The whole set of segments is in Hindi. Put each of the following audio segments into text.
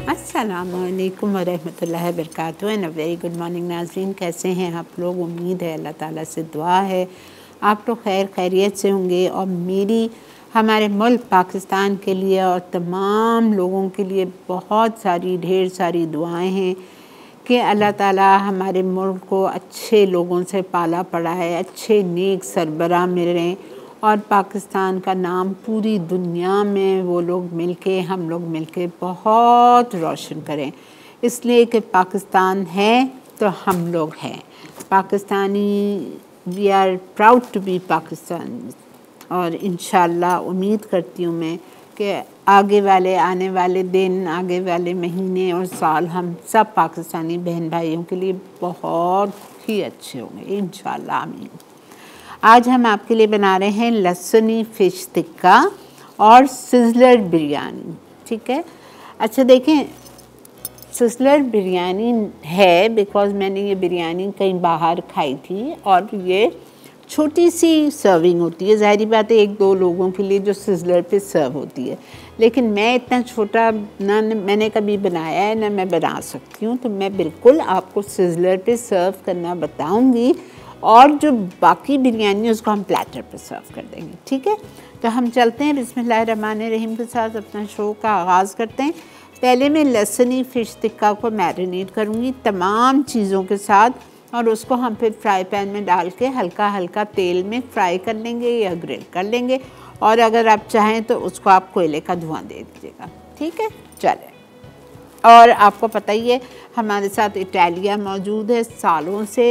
अस्सलामुअलैकुम वरहमतुल्लाहि वबरकातुहू and a very good morning नाज़रीन। कैसे हैं आप लोग? उम्मीद है अल्लाह ताला से दुआ है आप लोग खैर खैरियत से होंगे। और मेरी हमारे मुल्क पाकिस्तान के लिए और तमाम लोगों के लिए बहुत सारी ढेर सारी दुआएं हैं कि अल्लाह ताला हमारे मुल्क को अच्छे लोगों से पाला पड़ा है, अच्छे नेक सरबराह मिलें और पाकिस्तान का नाम पूरी दुनिया में वो लोग मिलके हम लोग मिलके बहुत रोशन करें। इसलिए कि पाकिस्तान है तो हम लोग हैं Pakistani. We are proud to be Pakistani. और इंशाल्लाह उम्मीद करती हूँ मैं कि आगे वाले आने वाले दिन, आगे वाले महीने और साल हम सब पाकिस्तानी बहन भाइयों के लिए बहुत ही अच्छे होंगे इंशाल्लाह, आमीन। आज हम आपके लिए बना रहे हैं लहसुनी फ़िश टिक्का और सिज़लर बिरयानी। ठीक है, अच्छा देखें, सिज़लर बिरयानी है बिकॉज़ मैंने ये बिरयानी कहीं बाहर खाई थी और ये छोटी सी सर्विंग होती है। ज़ाहिर बात है एक दो लोगों के लिए जो सिज़लर पे सर्व होती है, लेकिन मैं इतना छोटा ना मैंने कभी बनाया है ना मैं बना सकती हूँ, तो मैं बिल्कुल आपको सिज़लर पे सर्व करना बताऊँगी और जो बाकी बिरयानी है उसको हम प्लेटर पे सर्व कर देंगे। ठीक है, तो हम चलते हैं बिस्मिल्लाहिर्रहमानिर्रहीम के साथ अपना शो का आगाज़ करते हैं। पहले मैं लहसुनी फ़िश टिक्का को मैरिनेट करूँगी तमाम चीज़ों के साथ और उसको हम फिर फ्राई पैन में डाल के हल्का हल्का तेल में फ्राई कर लेंगे या ग्रिल कर लेंगे, और अगर आप चाहें तो उसको आप कोयले का धुआं दे दीजिएगा। ठीक है, चलें। और आपको पता ही है हमारे साथ इटालिया मौजूद है सालों से,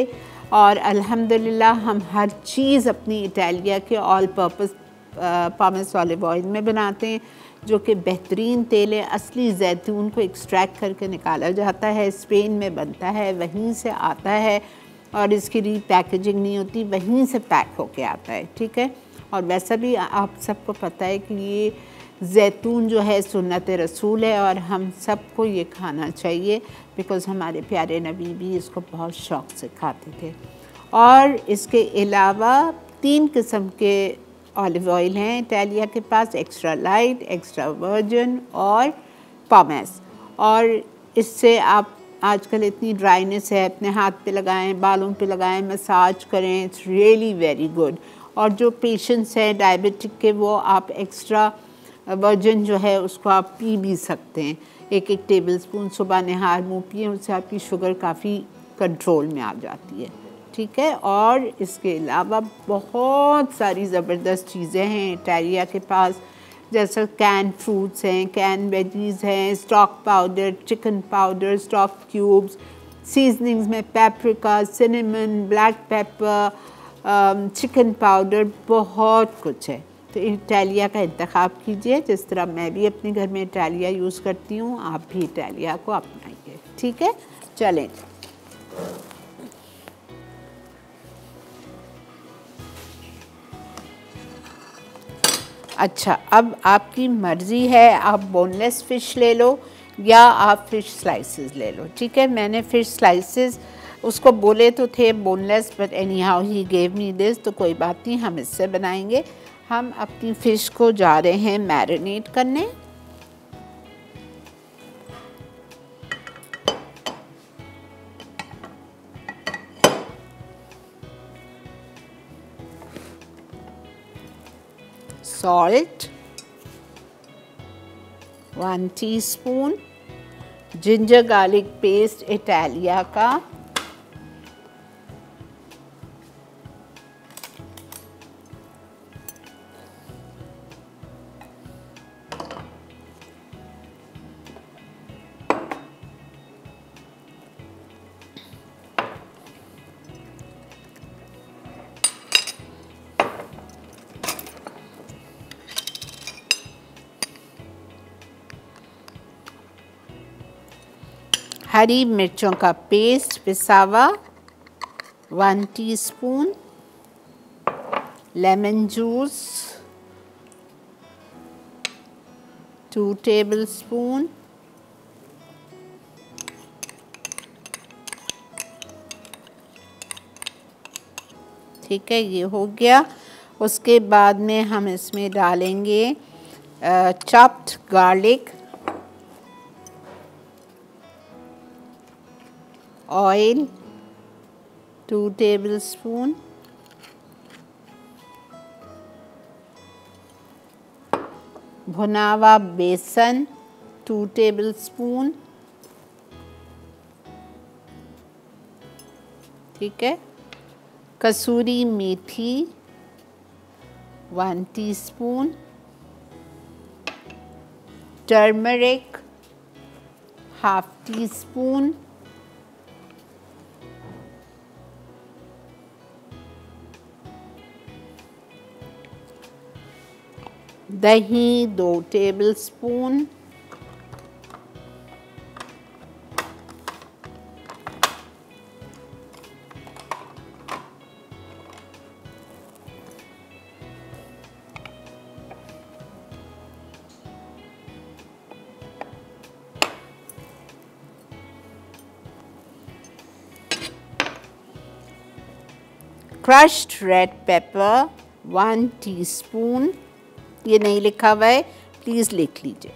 और अल्हम्दुलिल्लाह हम हर चीज़ अपनी इटालिया के all purpose pomace olive oil में बनाते हैं, जो कि बेहतरीन तेल है। असली जैतून को एक्सट्रैक्ट करके निकाला जाता है, स्पेन में बनता है, वहीं से आता है और इसकी रीपैकेजिंग नहीं होती, वहीं से पैक होके आता है। ठीक है, और वैसा भी आप सबको पता है कि ये जैतून जो है सुन्नत रसूल है और हम सबको ये खाना चाहिए बिकॉज़ हमारे प्यारे नबी भी इसको बहुत शौक़ से खाते थे। और इसके अलावा 3 किस्म के ऑलिव ऑयल हैं इटालिया के पास, एक्स्ट्रा लाइट, एक्स्ट्रा वर्जिन और पामेस। और इससे आप आजकल इतनी ड्राइनेस है, अपने हाथ पे लगाएं, बालों पे लगाएं, मसाज करें, इट्स रियली वेरी गुड। और जो पेशेंट्स हैं डायबिटिक के, वो आप एक्स्ट्रा वर्जिन जो है उसको आप पी भी सकते हैं, 1-1 टेबलस्पून सुबह निहार मुँह पिए, उससे आपकी शुगर काफ़ी कंट्रोल में आ जाती है। ठीक है, और इसके अलावा बहुत सारी ज़बरदस्त चीज़ें हैं इटालिया के पास, जैसे कैन फ्रूट्स हैं, कैन वेजीज़ हैं, stock powder, chicken powder, stock cubes, seasonings में paprika, cinnamon, black pepper, chicken powder, बहुत कुछ है। तो इटालिया का इंतखाब कीजिए, जिस तरह मैं भी अपने घर में इटालिया यूज़ करती हूँ, आप भी इटालिया को अपनाइए। ठीक है, चलें। अच्छा, अब आपकी मर्ज़ी है, आप बोनलेस फ़िश ले लो या आप फ़िश स्लाइसेस ले लो। ठीक है, मैंने फ़िश स्लाइसेस उसको बोले तो थे boneless, but any how he gave me this, तो कोई बात नहीं, हम इससे बनाएंगे। हम अपनी फ़िश को जा रहे हैं मैरिनेट करने। Salt 1 teaspoon, ginger garlic paste Italia का, हरी मिर्चों का पेस्ट पिसावा 1 टीस्पून, लेमन जूस 2 टेबलस्पून, ठीक है, ये हो गया। उसके बाद में हम इसमें डालेंगे चॉप्ड गार्लिक ऑयल 2 tablespoon, भुना हुआ बेसन 2 tablespoon, ठीक है। कसूरी मेथी 1 teaspoon, टर्मरिक ½ teaspoon, दही 2 tablespoon, crushed red pepper 1 teaspoon, ये नहीं लिखा हुआ है, प्लीज़ लिख लीजिए।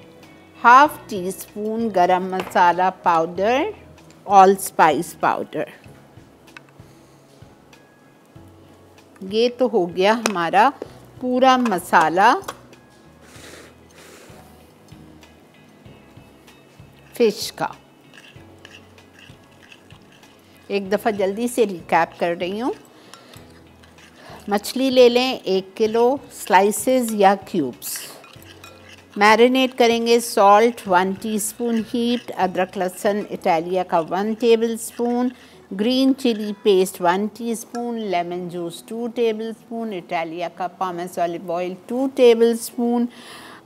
½ teaspoon गरम मसाला पाउडर, ऑल स्पाइस पाउडर। ये तो हो गया हमारा पूरा मसाला फिश का। एक दफ़ा जल्दी से रिकैप कर रही हूँ। मछली ले लें 1 किलो, स्लाइसेस या क्यूब्स। मैरिनेट करेंगे सॉल्ट 1 टीस्पून हीप्ड, अदरक लहसुन इटालिया का 1 tablespoon, green chilli paste 1 teaspoon, lemon juice 2 tablespoon, Italia का पामेस ऑलिव ऑयल 2 टेबलस्पून।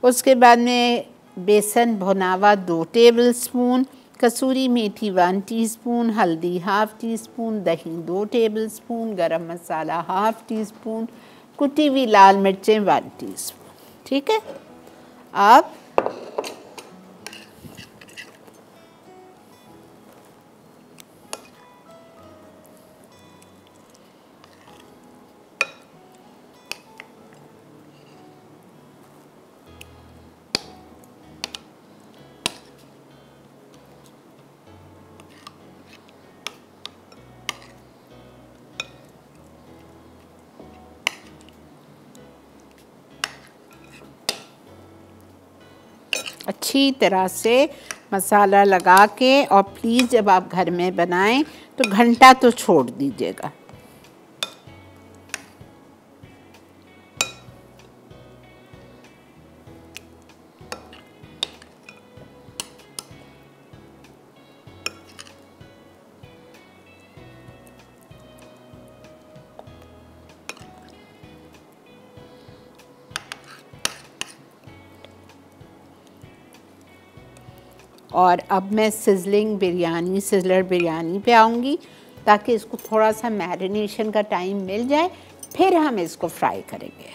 उसके बाद में बेसन भुना हुआ 2 टेबलस्पून, कसूरी मेथी 1 टीस्पून, हल्दी ½ टीस्पून, दही 2 टेबलस्पून, गरम मसाला ½ टीस्पून, कुटी हुई लाल मिर्चें 1 टीस्पून। ठीक है। अब अच्छी तरह से मसाला लगा के, और प्लीज़ जब आप घर में बनाएं तो घंटा तो छोड़ दीजिएगा। और अब मैं सिज़लर बिरयानी पे आऊँगी, ताकि इसको थोड़ा सा मैरिनेशन का टाइम मिल जाए, फिर हम इसको फ्राई करेंगे।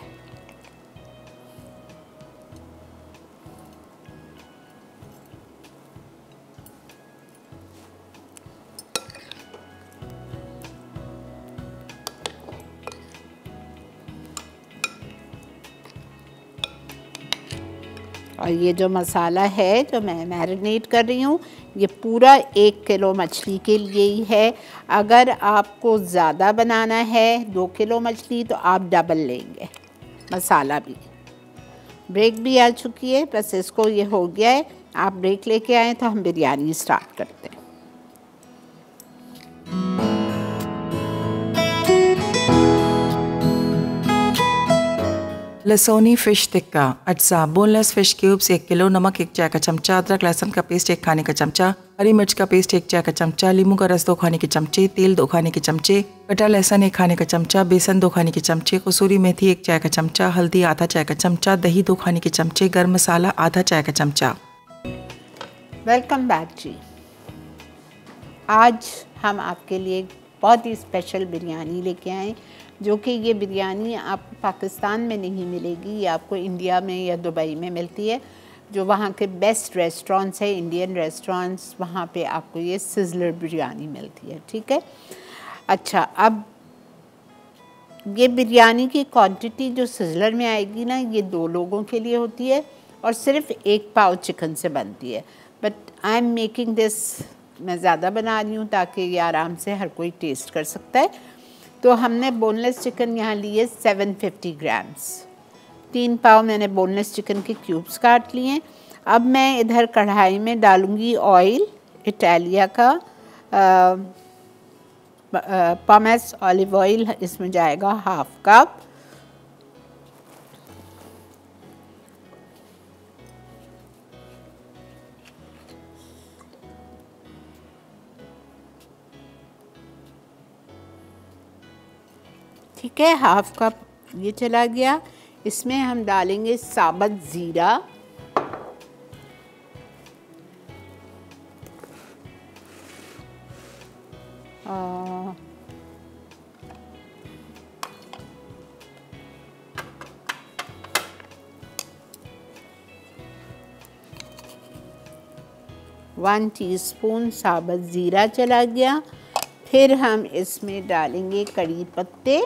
और ये जो मसाला है जो मैं मैरिनेट कर रही हूँ, ये पूरा 1 किलो मछली के लिए ही है। अगर आपको ज़्यादा बनाना है 2 किलो मछली, तो आप डबल लेंगे मसाला भी। ब्रेक भी आ चुकी है, बस इसको ये हो गया है। आप ब्रेक लेके आए तो हम बिरयानी स्टार्ट करते हैं। लसोनी फ़िश टिक्का अज्जा बोनलेस फ़िश क्यूब्स 1 किलो, नमक 1 चाय का चमचा, अदरक लहसुन का पेस्ट 1 खाने का चमचा, हरी मिर्च का पेस्ट 1 चाय का चमचा, नींबू का रस 2 खाने के चमचे, तेल 2 खाने के चमचे, कटा लहसुन 1 खाने का चमचा, बेसन 2 खाने के चमचे, कसूरी मेथी 1 चाय का चमचा, हल्दी आधा चाय का चमचा, दही 2 खाने के चमचे, गर्म मसाला आधा चाय का चमचा। वेलकम बैक जी। आज हम आपके लिए बहुत ही स्पेशल बिरयानी लेके आए, जो कि ये बिरयानी आपको पाकिस्तान में नहीं मिलेगी, ये आपको इंडिया में या दुबई में मिलती है। जो वहाँ के बेस्ट रेस्टोरेंट्स है, इंडियन रेस्टोरेंट्स, वहाँ पे आपको ये सिज़लर बिरयानी मिलती है। ठीक है। अच्छा, अब ये बिरयानी की क्वांटिटी जो सिज़लर में आएगी ना, ये 2 लोगों के लिए होती है और सिर्फ 1 पाव चिकन से बनती है। But I am making this मैं ज़्यादा बना रही हूँ ताकि ये आराम से हर कोई टेस्ट कर सकता है। तो हमने बोनलेस चिकन यहाँ लिए 750 ग्राम्स। 3 पाव मैंने बोनलेस चिकन के क्यूब्स काट लिए। अब मैं इधर कढ़ाई में डालूँगी ऑयल, इटालिया का पमेस ऑलिव ऑयल, इसमें जाएगा 1/2 कप। ठीक है, 1/2 कप ये चला गया। इसमें हम डालेंगे साबुत ज़ीरा, वन टीस्पून साबुत ज़ीरा चला गया। फिर हम इसमें डालेंगे कड़ी पत्ते,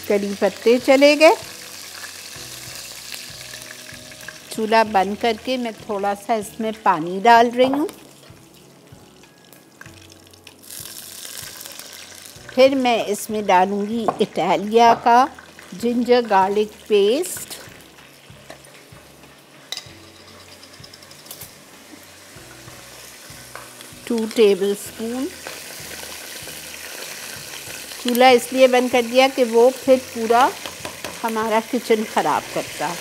कड़ी पत्ते चले गए। चूल्हा बंद करके मैं थोड़ा सा इसमें पानी डाल रही हूँ। फिर मैं इसमें डालूँगी इटालिया का ginger garlic paste, two tablespoon. चूल्हा इसलिए बंद कर दिया कि वो फिर पूरा हमारा किचन ख़राब करता।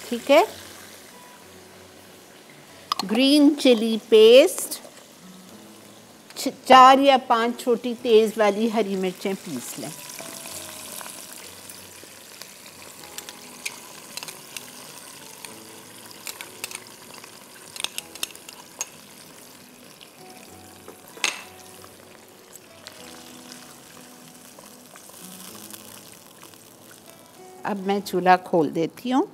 ठीक है। ग्रीन चिली पेस्ट, 4 या 5 छोटी तेज़ वाली हरी मिर्चें पीस लें। अब मैं चूल्हा खोल देती हूँ।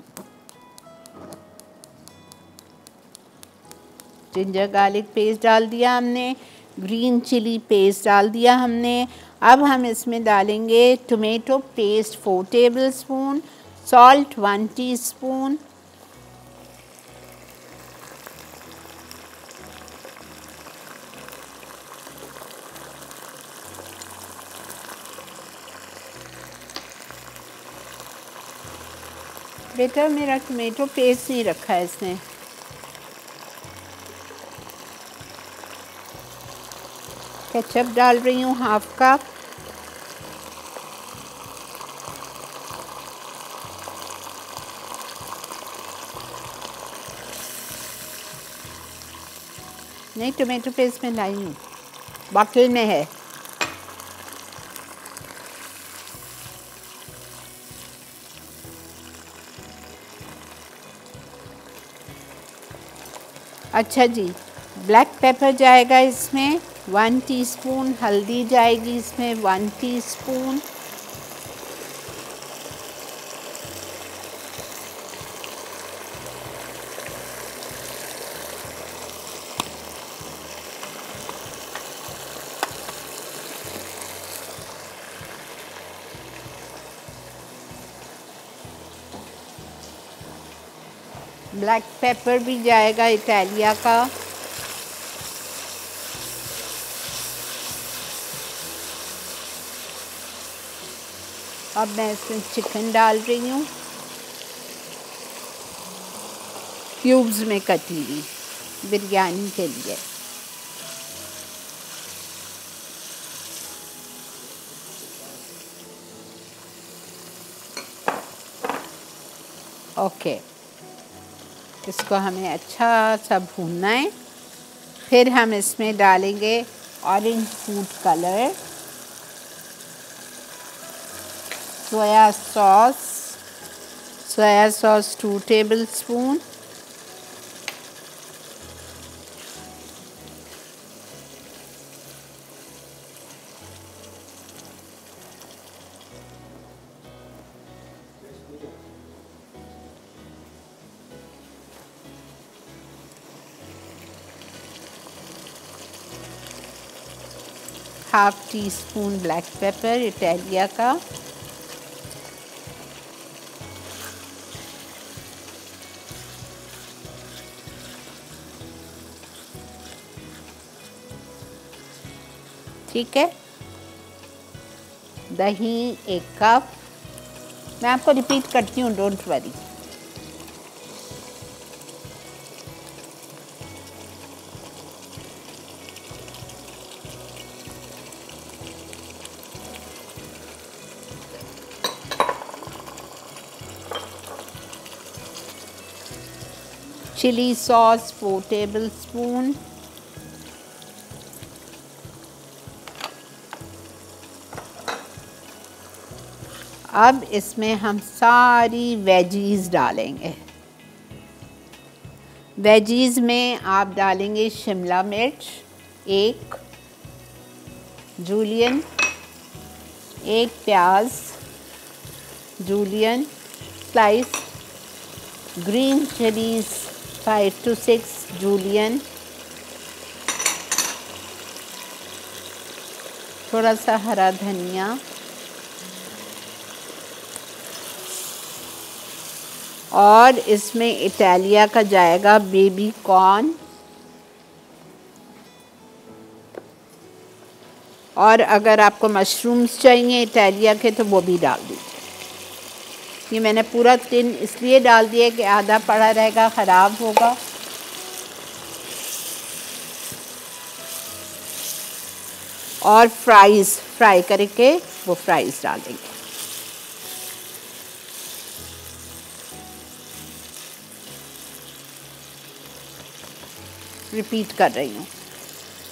जिंजर गार्लिक पेस्ट डाल दिया हमने, ग्रीन चिली पेस्ट डाल दिया हमने। अब हम इसमें डालेंगे tomato paste 4 tablespoon, salt 1 teaspoon, बेटा मेरा टोमेटो पेस्ट नहीं रखा है इसने। केचप डाल रही हूँ 1/2 कप। नहीं, टोमेटो पेस्ट में लाई हूँ, बॉटल में है। अच्छा जी, ब्लैक पेपर जाएगा इसमें 1 टीस्पून, हल्दी जाएगी इसमें 1 टीस्पून, ब्लैक पेपर भी जाएगा इटालिया का, अब मैं इसमें चिकन डाल रही हूँ क्यूब्स में कटी हुई बिरयानी के लिए। ओके, इसको हमें अच्छा सा भूनना है। फिर हम इसमें डालेंगे ऑरेंज फूड कलर, सोया sauce 2 tablespoon, half tea spoon black pepper Italia का, ठीक है। दही 1 कप, मैं आपको रिपीट करती हूँ, don't worry. Chilli sauce 4 tablespoon, अब इसमें हम सारी वेजीज डालेंगे। वेजीज में आप डालेंगे शिमला मिर्च 1 जूलियन, 1 प्याज julienne slice, green chillies 5 to 6 julienne, थोड़ा सा हरा धनिया, और इसमें इटालिया का जाएगा बेबी कॉर्न, और अगर आपको मशरूम्स चाहिए इटालिया के तो वो भी डाल दीजिए। ये मैंने पूरा टिन इसलिए डाल दिया कि आधा पड़ा रहेगा, ख़राब होगा। और फ्राई करके वो फ्राइज़ डाल देंगे। रिपीट कर रही हूँ।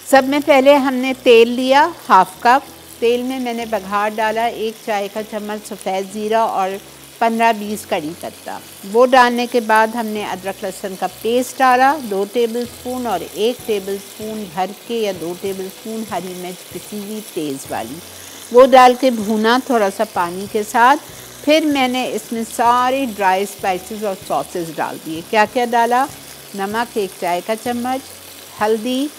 सब में पहले हमने तेल लिया, हाफ कप। तेल में मैंने बघार डाला 1 चाय का चम्मच सफ़ेद ज़ीरा और 15-20 कड़ी पत्ता। वो डालने के बाद हमने अदरक लहसुन का पेस्ट डाला 2 टेबलस्पून, और 1 टेबलस्पून भर के या 2 टेबलस्पून हरी मिर्च पिसी हुई तेज़ वाली, वो डाल के भूना थोड़ा सा पानी के साथ। फिर मैंने इसमें सारे ड्राई स्पाइसेस और सॉसेस डाल दिए। क्या क्या डाला? नमक 1 चाय का चम्मच, हल्दी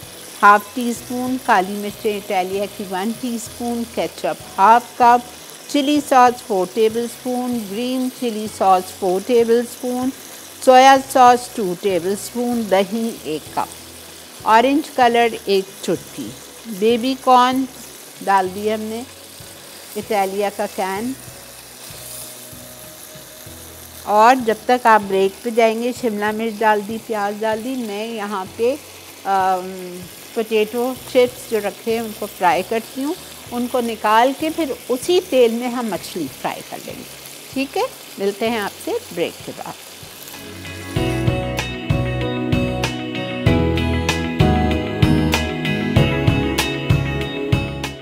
हाफ टी स्पून, काली मिर्चें इटालिया की 1 teaspoon, ketchup half cup, chilli sauce 4 tablespoon, green chilli sauce 4 tablespoon, soya sauce 2 tablespoon, दही 1 कप, ऑरेंज कलर 1 चुटकी, बेबी कॉर्न डाल दिया हमने, इटालिया का कैन। और जब तक आप ब्रेक पे जाएंगे शिमला मिर्च डाल दी, प्याज डाल दी। मैं यहाँ पे पोटैटो चिप्स जो रखे हैं उनको फ्राई करती हूँ, उनको निकाल के फिर उसी तेल में हम मछली फ्राई कर लेंगे। ठीक है, मिलते हैं आपसे ब्रेक के बाद।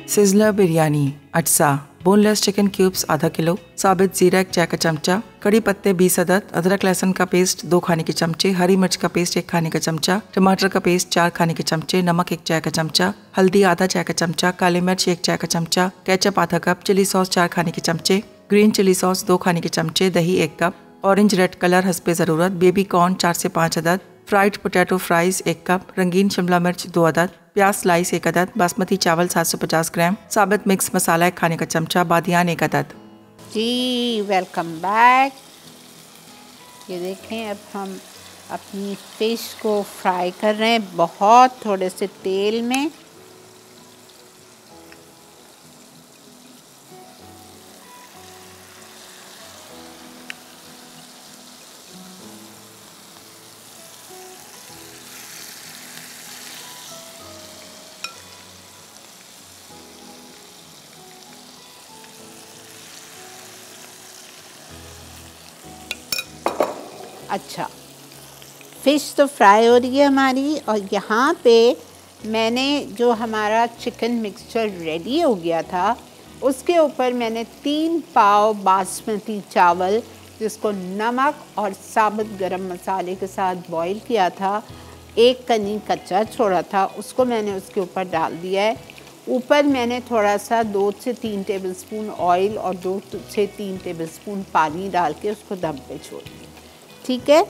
सिजलर बिरयानी अटसा, बोनलेस चिकन क्यूब्स आधा किलो, साबित जीरा 1 चाय का चमचा, कड़ी पत्ते 20 अदद, अदरक लहसुन का पेस्ट 2 खाने के चमचे, हरी मिर्च का पेस्ट 1 खाने का चमचा, टमाटर का पेस्ट 4 खाने के चमचे, नमक 1 चाय का चमचा, हल्दी आधा चाय का चमचा, काली मिर्च 1 चाय का चमचा, केचप आधा कप, चिली सॉस 4 खाने के चमचे, ग्रीन चिली सॉस 2 खाने के चमचे, दही 1 कप, ऑरेंज रेड कलर हस्बे ज़रूरत, बेबी कॉर्न 4 से 5 अदद, फ्राइड पोटैटो फ्राइज 1 कप, रंगीन शिमला मिर्च 2 अदद, प्याज स्लाइस 1 अदद, बासमती चावल 750 ग्राम, साबित मिक्स मसाला 1 खाने का चमचा, बादियान 1 अदद। जी वेलकम बैक। ये देखें, अब हम अपनी फ़िश को फ्राई कर रहे हैं बहुत थोड़े से तेल में। अच्छा, फ़िश तो फ्राई हो रही है हमारी, और यहाँ पे मैंने जो हमारा चिकन मिक्सचर रेडी हो गया था उसके ऊपर मैंने 3 पाव बासमती चावल, जिसको नमक और साबुत गरम मसाले के साथ बॉईल किया था, 1 कनी कच्चा छोड़ा था, उसको मैंने उसके ऊपर डाल दिया है। ऊपर मैंने थोड़ा सा 2 से 3 टेबलस्पून ऑयल और 2 से 3 टेबलस्पून पानी डाल के उसको दम पे छोड़ दिया। ठीक है,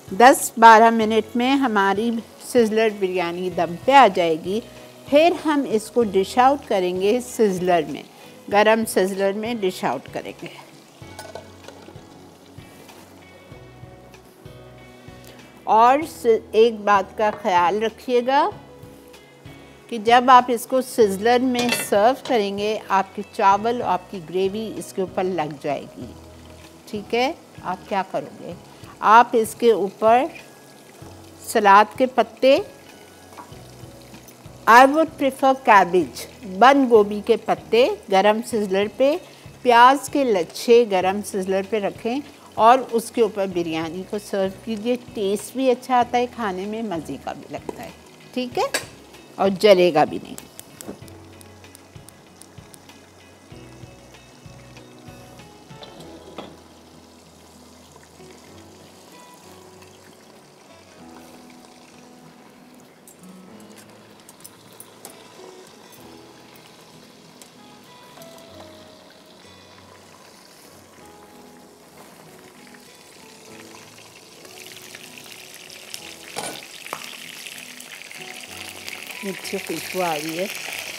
10-12 मिनट में हमारी सिजलर बिरयानी दम पे आ जाएगी। फिर हम इसको डिश आउट करेंगे सिजलर में, गरम सिजलर में डिश आउट करेंगे। और एक बात का ख्याल रखिएगा कि जब आप इसको सिजलर में सर्व करेंगे आपके चावल, आपकी ग्रेवी इसके ऊपर लग जाएगी। ठीक है, आप क्या करोगे, आप इसके ऊपर सलाद के पत्ते, आई वुड प्रेफर कैबिज, बंद गोभी के पत्ते गरम सिजलर पे, प्याज के लच्छे गरम सिजलर पे रखें और उसके ऊपर बिरयानी को सर्व कीजिए। टेस्ट भी अच्छा आता है, खाने में मज़े का भी लगता है। ठीक है, और जलेगा भी नहीं। अच्छी खुशबू आ रही है।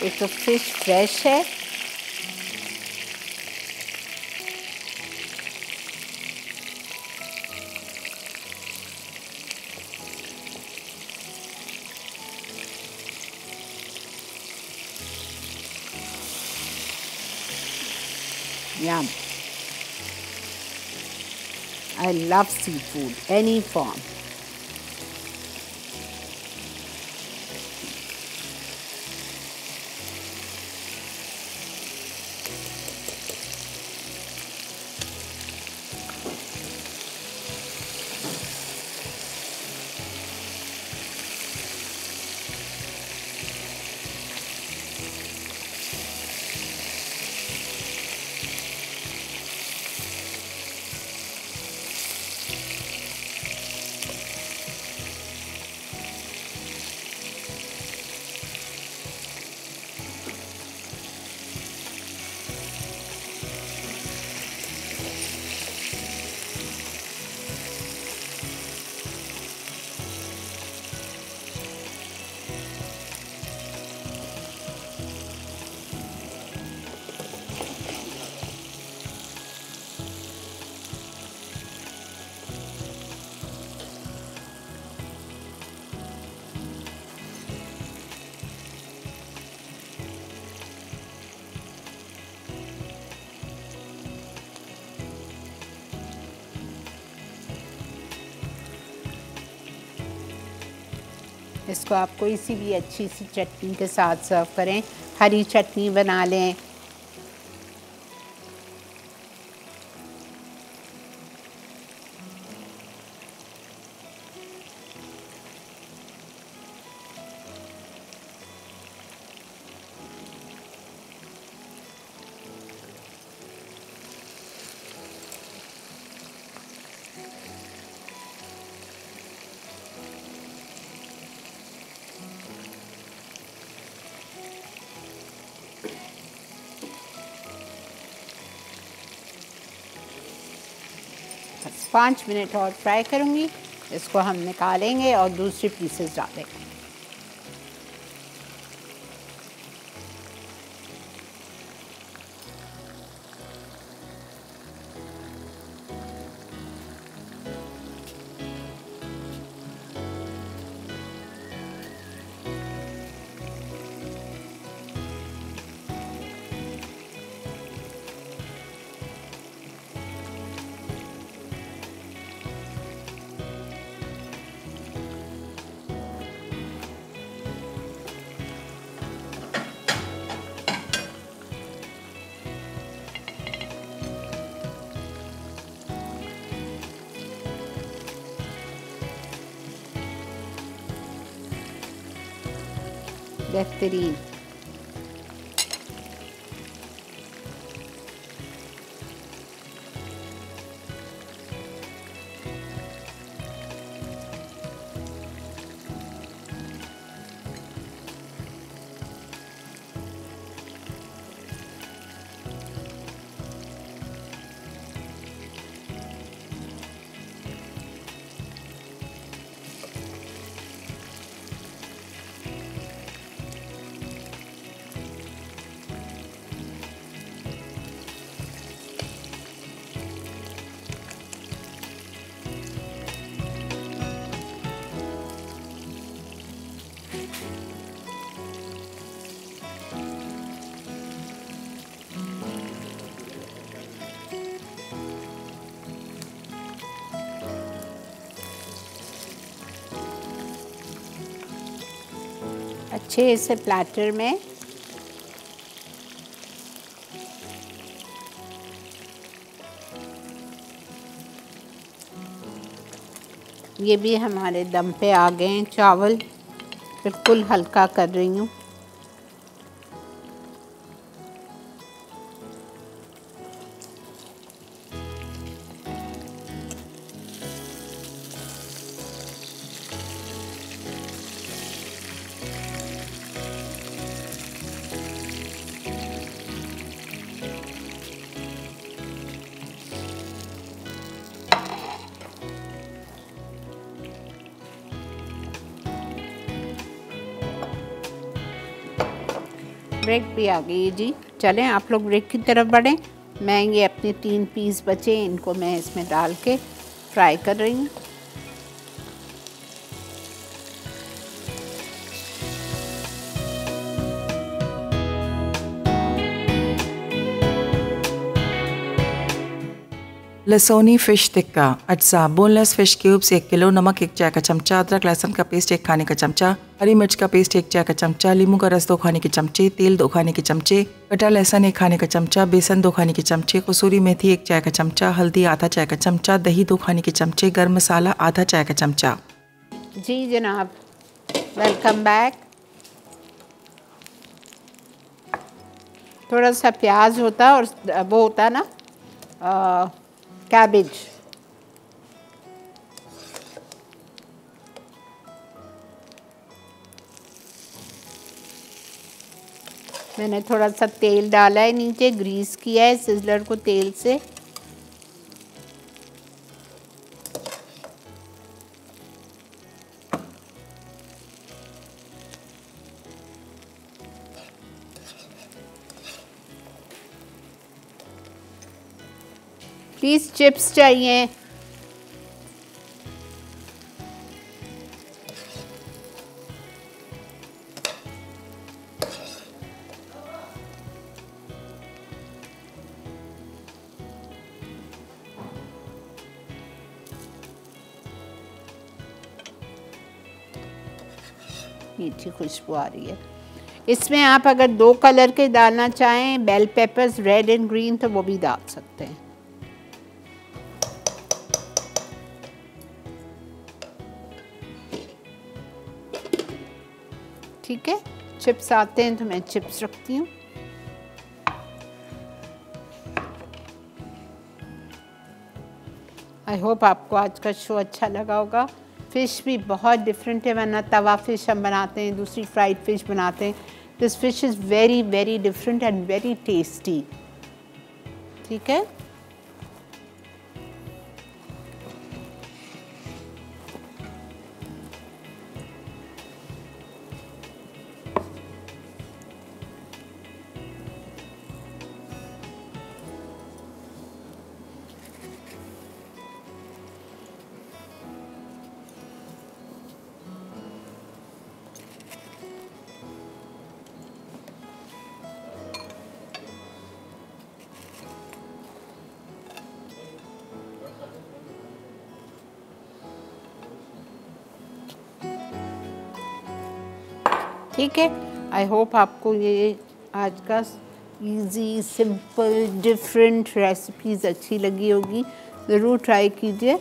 एक तो फिश फ्रेश है, yum. I love seafood, any form. इसको आप कोई सी भी अच्छी सी चटनी के साथ सर्व करें, हरी चटनी बना लें। बस 5 मिनट और फ्राई करूँगी। इसको हम निकालेंगे और दूसरे पीसेस डालेंगे। बेहतरीन। अच्छे से प्लेटर में ये भी हमारे दम पे आ गए हैं चावल। बिल्कुल हल्का कर रही हूँ। ब्रेक भी आ गई है जी। चलें आप लोग ब्रेक की तरफ बढ़ें। मैं ये अपने 3 पीस बचे इनको मैं इसमें डाल के फ्राई कर रही हूँ। लसोनी फ़िश टिक्का अज्जा बोनलेस फ़िश क्यूब्स 1 किलो, नमक 1 चाय का चमचा, अदरक लहसुन का पेस्ट 1 खाने का चमचा, हरी मिर्च का पेस्ट 1 चाय का चमचा, नींबू का रस 2 खाने के चमचे, तेल 2 खाने के चमचे, कटा लहसुन 1 खाने का चमचा, बेसन 2 खाने के चमचे, कसूरी मेथी 1 चाय का चमचा, हल्दी आधा चाय का चमचा, दही 2 खाने के चमचे, गर्म मसाला आधा चाय का चमचा। जी जनाब, वेलकम बैक। थोड़ा सा प्याज होता और वो होता ना कैबेज, मैंने थोड़ा सा तेल डाला है, नीचे ग्रीस किया है सिजलर को तेल से। प्लीज़ चिप्स चाहिए। मीठी खुशबू आ रही है। इसमें आप अगर 2 कलर के डालना चाहें, bell peppers red and green, तो वो भी डाल सकते हैं। ठीक है, चिप्स आते हैं तो मैं चिप्स रखती हूँ। आई होप आपको आज का शो अच्छा लगा होगा। फ़िश भी बहुत डिफरेंट है, वरना तवा फ़िश हम बनाते हैं, दूसरी फ्राइड फ़िश बनाते हैं। This fish is very very different and very tasty. ठीक है, ठीक है। आई होप आपको ये आज का इजी सिंपल डिफरेंट रेसिपीज़ अच्छी लगी होगी। ज़रूर ट्राई कीजिए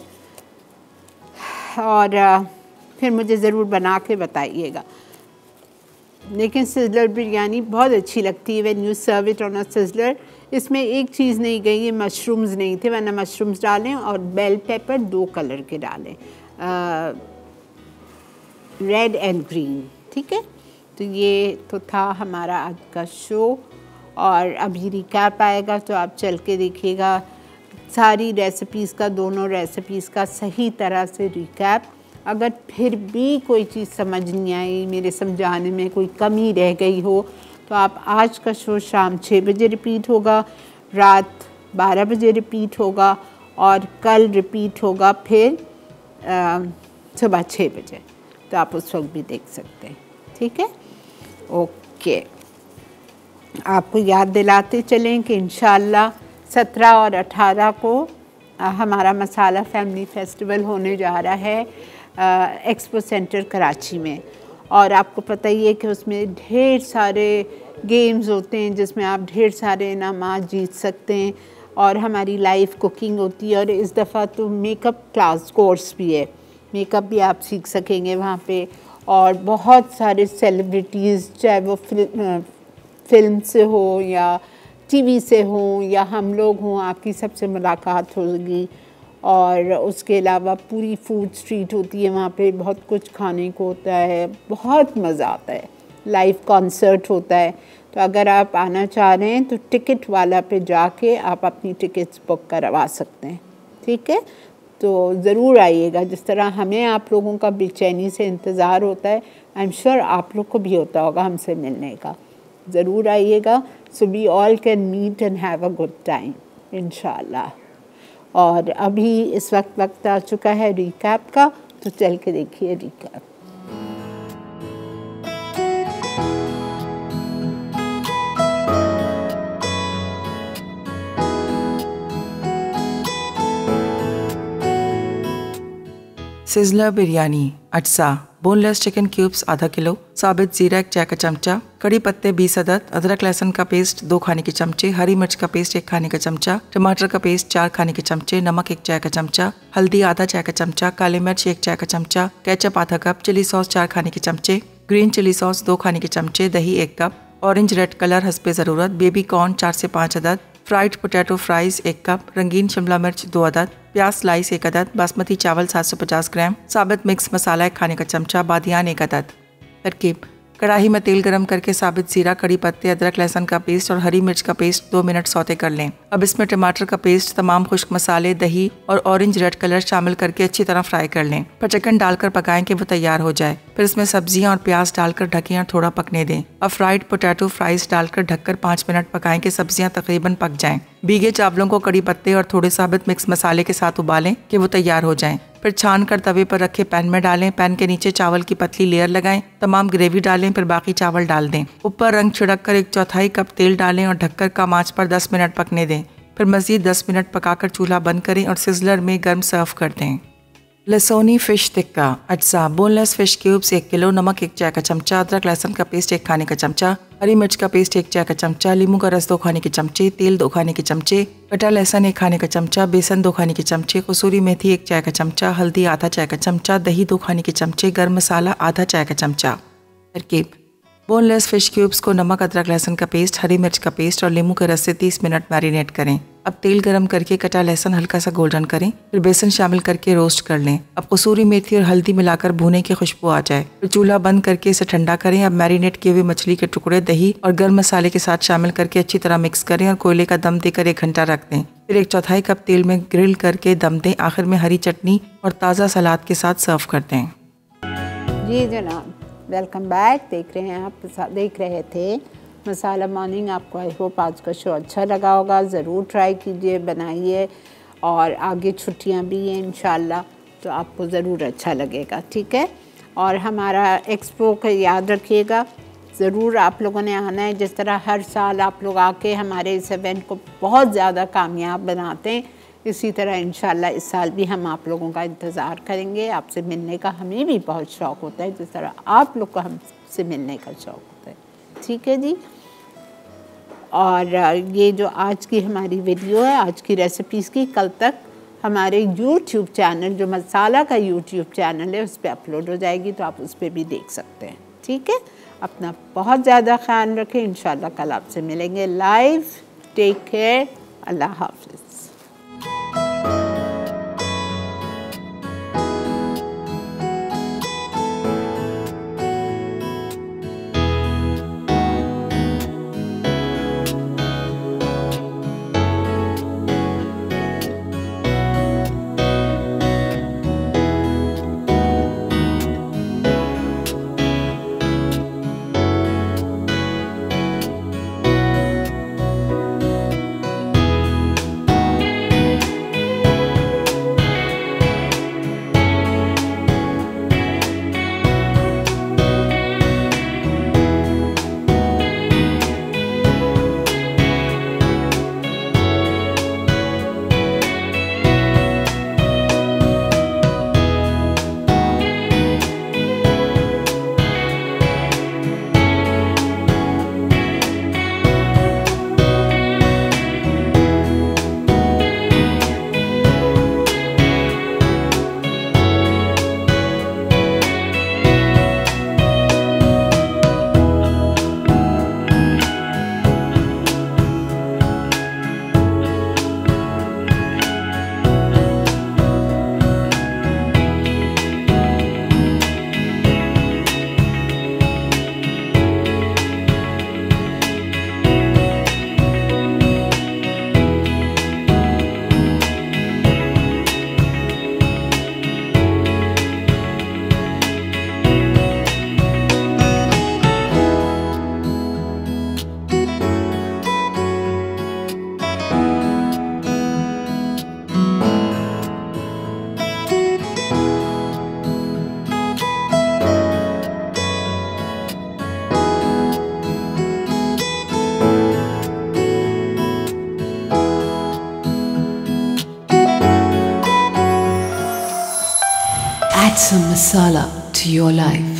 और फिर मुझे ज़रूर बना के बताइएगा। लेकिन सिजलर बिरयानी बहुत अच्छी लगती है when you serve it on a sizzler. इसमें एक चीज़ नहीं गई है, मशरूम्स नहीं थे, वरना मशरूम्स डालें और बेल पेपर 2 कलर के डालें, रेड एंड ग्रीन। ठीक है, तो ये तो था हमारा आज का शो। और अभी रिकैप आएगा तो आप चल के देखिएगा सारी रेसिपीज़ का, दोनों रेसिपीज़ का सही तरह से रिकैप। अगर फिर भी कोई चीज़ समझ नहीं आई, मेरे समझाने में कोई कमी रह गई हो, तो आप आज का शो शाम 6 बजे रिपीट होगा, रात 12 बजे रिपीट होगा और कल रिपीट होगा फिर सुबह 6 बजे। तो आप उस वक्त भी देख सकते हैं। ठीक है, ओके। आपको याद दिलाते चलें कि इंशाल्लाह 17 और 18 को हमारा मसाला फैमिली फेस्टिवल होने जा रहा है एक्सपो सेंटर कराची में। और आपको पता ही है कि उसमें ढेर सारे गेम्स होते हैं जिसमें आप ढेर सारे इनामात जीत सकते हैं, और हमारी लाइव कुकिंग होती है। और इस दफ़ा तो मेकअप क्लास कोर्स भी है, मेकअप भी आप सीख सकेंगे वहाँ पे। और बहुत सारे सेलिब्रिटीज़, चाहे वो फिल्म से हो या टीवी से हो या हम लोग हों, आपकी सबसे मुलाकात होगी। और उसके अलावा पूरी फूड स्ट्रीट होती है वहाँ पे, बहुत कुछ खाने को होता है, बहुत मज़ा आता है। लाइव कॉन्सर्ट होता है। तो अगर आप आना चाह रहे हैं तो टिकट वाला पे जाके आप अपनी टिकट्स बुक करवा सकते हैं, ठीक है। तो ज़रूर आइएगा, जिस तरह हमें आप लोगों का बेचैनी से इंतज़ार होता है, आई एम श्योर आप लोग को भी होता होगा हमसे मिलने का। ज़रूर आइएगा। So we all can meet and have a good time इंशाल्लाह। और अभी इस वक्त आ चुका है रिकैप का, तो चल के देखिए रिकैप। सिजलर बिरयानी, अटसा, बोनलेस चिकन क्यूब्स आधा किलो, साबित जीरा 1 चाय का चमचा, कड़ी पत्ते 20 अदद, अदरक लहसुन का पेस्ट 2 खाने के चमचे, हरी मिर्च का पेस्ट 1 खाने का चमचा, टमाटर का पेस्ट 4 खाने के चमचे, नमक 1 चाय का चमचा, हल्दी आधा चाय का चमचा, काली मिर्च 1 चाय का चमचा, केचप आधा कप, चिली सॉस 4 खाने के चमचे, ग्रीन चिली सॉस 2 खाने के चमचे, दही 1 कप, ऑरेंज रेड कलर हस्बे ज़रूरत, बेबी कॉर्न 4 से 5 अदद, फ्राइड पोटैटो फ्राइज 1 कप, रंगीन शिमला मिर्च 2 अदद, प्याज स्लाइस 1 अदद, बासमती चावल 750 ग्राम, साबित मिक्स मसाला 1 खाने का चमचा, बादियान 1 अदद। तरकीब: कढ़ाई में तेल गरम करके साबित जीरा, कड़ी पत्ते, अदरक लहसुन का पेस्ट और हरी मिर्च का पेस्ट 2 मिनट सौते कर लें। अब इसमें टमाटर का पेस्ट, तमाम खुश्क मसाले, दही और ऑरेंज रेड कलर शामिल करके अच्छी तरह फ्राई कर लें। फिर चिकन डालकर पकाएं कि वो तैयार हो जाए। फिर इसमें सब्जियां और प्याज डालकर ढकें और थोड़ा पकने दें। अब फ्राइड पोटैटो फ्राइज डालकर ढककर 5 मिनट पकाएं कि सब्जियां तकरीबन पक जाएं। भीगे चावलों को कड़ी पत्ते और थोड़े साबित मिक्स मसाले के साथ उबालें कि वो तैयार हो जाएं। फिर छान कर तवे पर रखे पैन में डालें। पैन के नीचे चावल की पतली लेयर लगाएं, तमाम ग्रेवी डालें, फिर बाकी चावल डाल दें। ऊपर रंग छिड़क कर 1/4 कप तेल डालें और ढककर कम आंच पर 10 मिनट पकने दें। फिर मज़ीद 10 मिनट पकाकर चूल्हा बंद करें और सिजलर में गर्म सर्व कर दें। लसोनी फिश टिक्का, अज्जा, बोनलेस फिश क्यूब्स 1 किलो, नमक 1 चाय का चमचा, अदरक लहसुन का पेस्ट 1 खाने का चमचा, हरी मिर्च का पेस्ट 1 चाय का चमचा, नींबू का रस 2 खाने के चमचे, तेल 2 खाने के चमचे, कटा लहसुन 1 खाने का चमचा, बेसन 2 खाने के चमचे, कसूरी मेथी 1 चाय का चमचा, हल्दी आधा चाय का चमचा, दही 2 खाने के चमचे, गर्म मसाला आधा चाय का चमचा। तरकीब: बोनलेस फिश क्यूब्स को नमक, अदरक लहसुन का पेस्ट, हरी मिर्च का पेस्ट और नींबू के रस से 30 मिनट मैरिनेट करें। अब तेल गरम करके कटा लहसुन हल्का सा गोल्डन करें, फिर बेसन शामिल करके रोस्ट कर लें। अब कसूरी मेथी और हल्दी मिलाकर भूने की खुशबू आ जाए, फिर चूल्हा बंद करके इसे ठंडा करें। अब मैरिनेट किए हुए मछली के टुकड़े दही और गर्म मसाले के साथ शामिल करके अच्छी तरह मिक्स करें और कोयले का दम देकर 1 घंटा रख दें। फिर 1/4 कप तेल में ग्रिल करके दम दें। आखिर में हरी चटनी और ताज़ा सलाद के साथ सर्व कर दें। जी जनाब, वेलकम बैक। देख रहे थे मसाला मॉर्निंग। आपको आई होप आज का शो अच्छा लगा होगा। ज़रूर ट्राई कीजिए, बनाइए, और आगे छुट्टियां भी हैं इंशाल्लाह, तो आपको ज़रूर अच्छा लगेगा, ठीक है। और हमारा एक्सपो का याद रखिएगा, ज़रूर आप लोगों ने आना है। जिस तरह हर साल आप लोग आके हमारे इस इवेंट को बहुत ज़्यादा कामयाब बनाते हैं, इसी तरह इंशाल्लाह इस साल भी हम आप लोगों का इंतज़ार करेंगे। आपसे मिलने का हमें भी बहुत शौक़ होता है, जिस तरह आप लोग को हमसे मिलने का शौक़ होता है, ठीक है जी। और ये जो आज की हमारी वीडियो है, आज की रेसिपीज़ की, कल तक हमारे YouTube चैनल, जो मसाला का YouTube चैनल है, उस पर अपलोड हो जाएगी, तो आप उस पर भी देख सकते हैं, ठीक है। अपना बहुत ज़्यादा ख्याल रखें। इंशाल्लाह कल आपसे मिलेंगे लाइव। Take care. अल्लाह हाफ़िज़। some masala to your life.